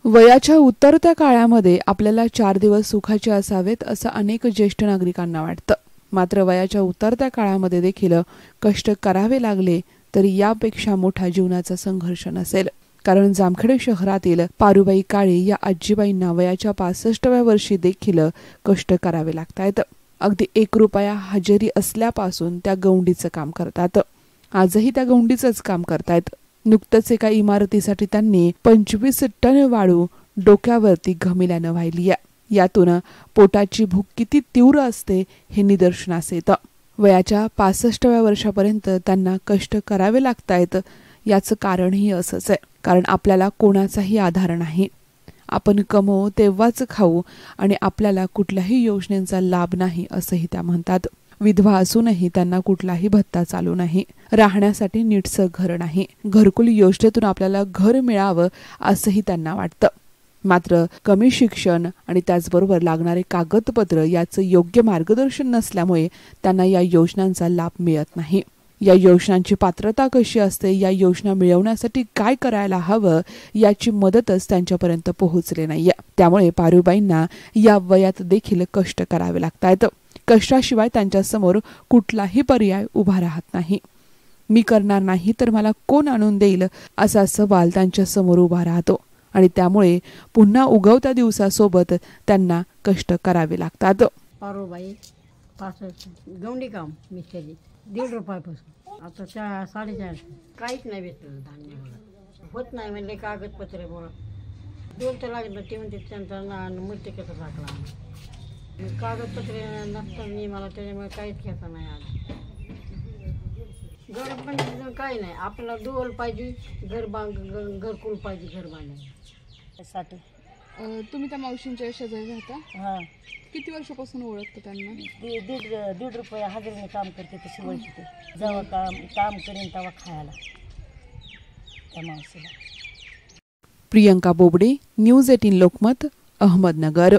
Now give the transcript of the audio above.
वयाच्या उतरत्या काळामध्ये आपल्याला 4 दिवस सुखाचे असावेत असं अनेक ज्येष्ठ नागरिकांना वाटतं. मात्र वयाच्या उतरत्या काळामध्ये देखील कष्ट करावे लागले तरी यापेक्षा मोठा जीवनाचा संघर्ष नसेल. कारण जामखेड शहरातील पारुबाई काळे या आजीबाईंना वयाच्या 65व्या वर्षी देखील कष्ट करावे लागतात. अगदी 1 रुपया हजेरी असल्यापासून त्या गवंडीचं काम करतात. आजही त्या गवंडीचंच काम करतायत. नुकतंच एका इमारतीसाठी त्यांनी 25 टन वाळू डोक्यावरती घमिल्यानं वाहिली आहे. यातून पोटाची भूक किती तीव्र असते हे निदर्शनास येतं. वयाच्या 65व्या वर्षापर्यंत त्यांना कष्ट करावे लागतायत. याचं कारणही असंच आहे, कारण आपल्याला कोणाचाही आधार नाही. आपण कमवू तेव्हाच खाऊ आणि आपल्याला कुठल्याही योजनेचा लाभ नाही असंही त्या म्हणतात. विधवा असूनही त्यांना कुठलाही भत्ता चालू नाही. राहण्यासाठी नीटसं घर नाही. घरकुल योजनेतून आपल्याला घर मिळावं असंही त्यांना वाटतं. मात्र कमी शिक्षण आणि त्याचबरोबर लागणारे कागदपत्र याचं योग्य मार्गदर्शन नसल्यामुळे त्यांना या योजनांचा लाभ मिळत नाही. या योजनांची पात्रता कशी असते, या योजना मिळवण्यासाठी काय करायला हवं याची मदतच त्यांच्यापर्यंत पोहोचली नाहीये. त्यामुळे पारुबाईंना या वयात देखील कष्ट करावे लागतायत. कष्टाशिवाय त्यांच्यासमोर कुठलाही पर्याय उभा राहत नाही. मी करणार नाही तर मला कोण आणून देईल असा सवाल त्यांच्या समोर उभा राहतो आणि त्यामुळे पुन्हा उगवत्या दिवसासोबत त्यांना कष्ट करावे लागतात. पारुबाई गवंडी काम मिस्त्री 1.5 रुपयापासून आता 4.5 काहीच नाही भेटलं. धान्य होत नाही म्हणले कागदपत्र बोला 2 तर लागलं. ते म्हणते त्यांचा मृत्यू कसा टाकला. कागदपत्रे नसताना मला त्याच्यामुळे काहीच घेता नाही आलं. घर पण काही नाही. आपल्याला डोल पाहिजे, घरकुल पाहिजे, घर बांधायसाठी. तुम्ही त्या मावशींच्या शेजारी राहता? हां. किती वर्षापासून ओळखतं त्यांना? 1.5 रुपया हजेरीने काम करते तशी ओळखते. जेव्हा काम करेन तेव्हा खायला त्या मावशीला. प्रियंका बोबडे, न्यूज 18 लोकमत, अहमदनगर.